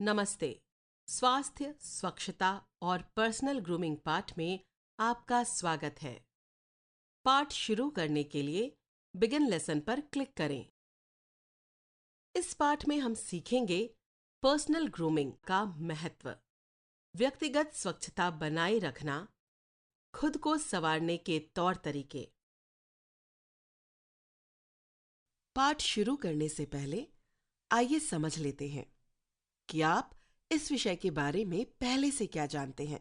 नमस्ते। स्वास्थ्य, स्वच्छता और पर्सनल ग्रूमिंग पाठ में आपका स्वागत है। पाठ शुरू करने के लिए बिगिन लेसन पर क्लिक करें। इस पाठ में हम सीखेंगे पर्सनल ग्रूमिंग का महत्व, व्यक्तिगत स्वच्छता बनाए रखना, खुद को संवारने के तौर तरीके। पाठ शुरू करने से पहले आइए समझ लेते हैं कि आप इस विषय के बारे में पहले से क्या जानते हैं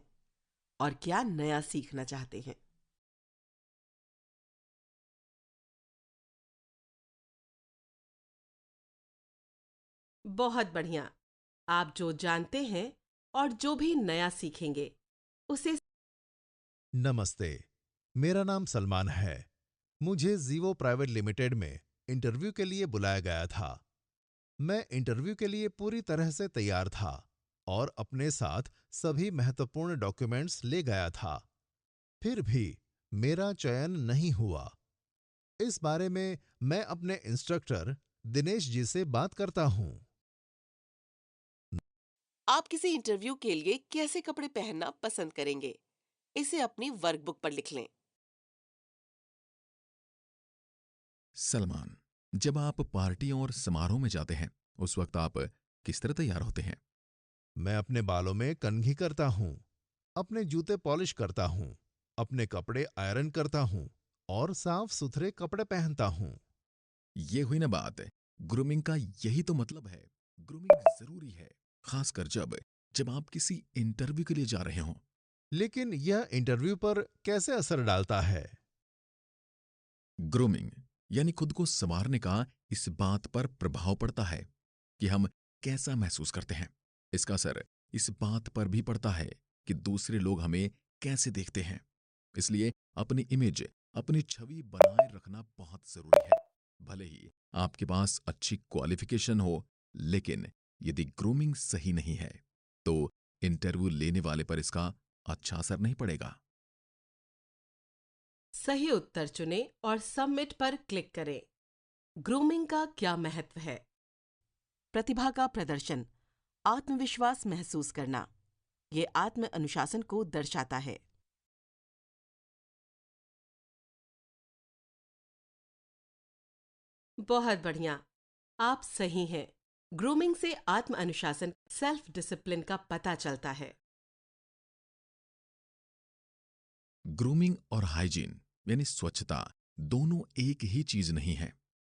और क्या नया सीखना चाहते हैं। बहुत बढ़िया। आप जो जानते हैं और जो भी नया सीखेंगे उसे नमस्ते, मेरा नाम सलमान है। मुझे जीवो प्राइवेट लिमिटेड में इंटरव्यू के लिए बुलाया गया था। मैं इंटरव्यू के लिए पूरी तरह से तैयार था और अपने साथ सभी महत्वपूर्ण डॉक्यूमेंट्स ले गया था। फिर भी मेरा चयन नहीं हुआ। इस बारे में मैं अपने इंस्ट्रक्टर दिनेश जी से बात करता हूँ। आप किसी इंटरव्यू के लिए कैसे कपड़े पहनना पसंद करेंगे, इसे अपनी वर्कबुक पर लिख लें। सलमान, जब आप पार्टियों और समारोह में जाते हैं उस वक्त आप किस तरह तैयार होते हैं? मैं अपने बालों में कंघी करता हूँ, अपने जूते पॉलिश करता हूँ, अपने कपड़े आयरन करता हूँ और साफ सुथरे कपड़े पहनता हूँ। ये हुई ना बात। ग्रूमिंग का यही तो मतलब है। ग्रूमिंग जरूरी है, खासकर जब जब आप किसी इंटरव्यू के लिए जा रहे हों। लेकिन यह इंटरव्यू पर कैसे असर डालता है? ग्रूमिंग यानी खुद को संवारने का इस बात पर प्रभाव पड़ता है कि हम कैसा महसूस करते हैं। इसका असर इस बात पर भी पड़ता है कि दूसरे लोग हमें कैसे देखते हैं। इसलिए अपनी इमेज, अपनी छवि बनाए रखना बहुत जरूरी है। भले ही आपके पास अच्छी क्वालिफिकेशन हो, लेकिन यदि ग्रूमिंग सही नहीं है तो इंटरव्यू लेने वाले पर इसका अच्छा असर नहीं पड़ेगा। सही उत्तर चुनें और सबमिट पर क्लिक करें। ग्रूमिंग का क्या महत्व है? प्रतिभा का प्रदर्शन, आत्मविश्वास महसूस करना, ये आत्म अनुशासन को दर्शाता है। बहुत बढ़िया, आप सही हैं। ग्रूमिंग से आत्म अनुशासन, सेल्फ डिसिप्लिन का पता चलता है। ग्रूमिंग और हाइजीन यानी स्वच्छता दोनों एक ही चीज नहीं है,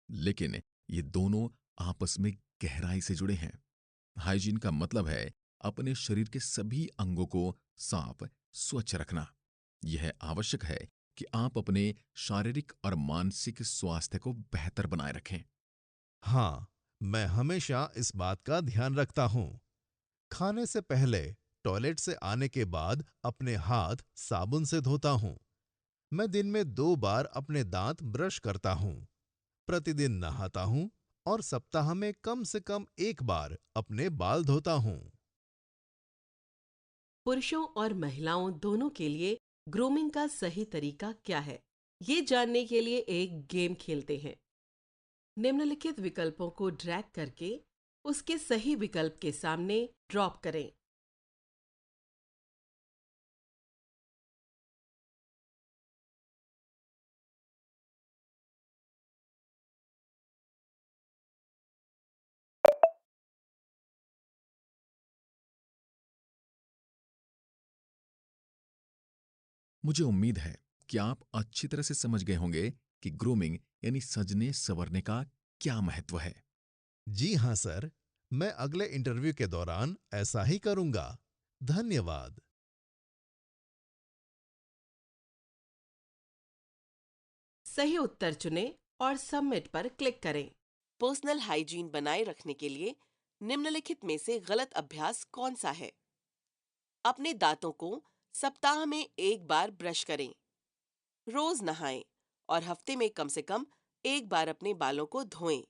लेकिन ये दोनों आपस में गहराई से जुड़े हैं। हाइजीन का मतलब है अपने शरीर के सभी अंगों को साफ, स्वच्छ रखना। यह आवश्यक है कि आप अपने शारीरिक और मानसिक स्वास्थ्य को बेहतर बनाए रखें। हाँ, मैं हमेशा इस बात का ध्यान रखता हूँ। खाने से पहले, टॉयलेट से आने के बाद अपने हाथ साबुन से धोता हूँ। मैं दिन में 2 बार अपने दांत ब्रश करता हूँ। प्रतिदिन नहाता हूँ और सप्ताह में कम से कम 1 बार अपने बाल धोता हूँ। पुरुषों और महिलाओं दोनों के लिए ग्रूमिंग का सही तरीका क्या है, ये जानने के लिए एक गेम खेलते हैं। निम्नलिखित विकल्पों को ड्रैग करके उसके सही विकल्प के सामने ड्रॉप करें। मुझे उम्मीद है कि आप अच्छी तरह से समझ गए होंगे कि ग्रूमिंग यानी सजने संवरने का क्या महत्व है। जी हाँ सर, मैं अगले इंटरव्यू के दौरान ऐसा ही करूँगा। धन्यवाद। सही उत्तर चुनें और सबमिट पर क्लिक करें। पर्सनल हाइजीन बनाए रखने के लिए निम्नलिखित में से गलत अभ्यास कौन सा है? अपने दांतों को सप्ताह में 1 बार ब्रश करें। रोज नहाएं और हफ्ते में कम से कम 1 बार अपने बालों को धोएं।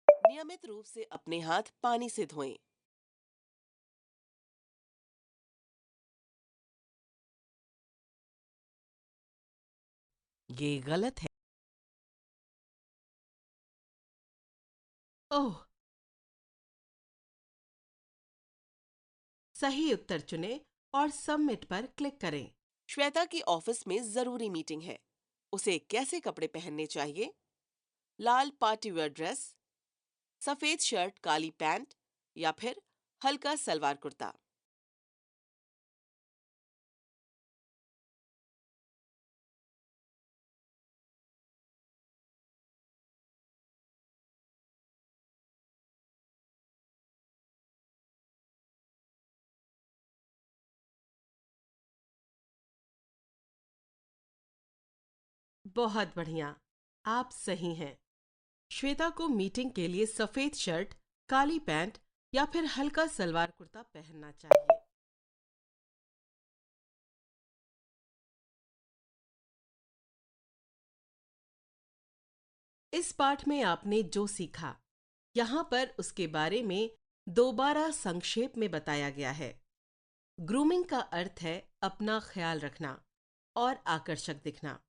नियमित रूप से अपने हाथ पानी से धोएं। ये गलत है। ओह, सही उत्तर चुनें और सबमिट पर क्लिक करें। श्वेता की ऑफिस में जरूरी मीटिंग है। उसे कैसे कपड़े पहनने चाहिए? लाल पार्टी वेयर ड्रेस, सफेद शर्ट काली पैंट या फिर हल्का सलवार कुर्ता? बहुत बढ़िया, आप सही हैं। श्वेता को मीटिंग के लिए सफेद शर्ट, काली पैंट या फिर हल्का सलवार कुर्ता पहनना चाहिए। इस पाठ में आपने जो सीखा, यहाँ पर उसके बारे में दोबारा संक्षेप में बताया गया है। ग्रूमिंग का अर्थ है अपना ख्याल रखना और आकर्षक दिखना।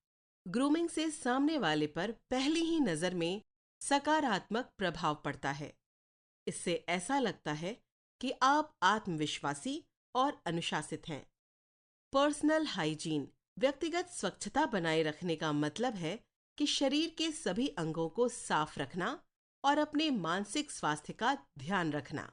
ग्रूमिंग से सामने वाले पर पहली ही नजर में सकारात्मक प्रभाव पड़ता है। इससे ऐसा लगता है कि आप आत्मविश्वासी और अनुशासित हैं। पर्सनल हाइजीन, व्यक्तिगत स्वच्छता बनाए रखने का मतलब है कि शरीर के सभी अंगों को साफ रखना और अपने मानसिक स्वास्थ्य का ध्यान रखना।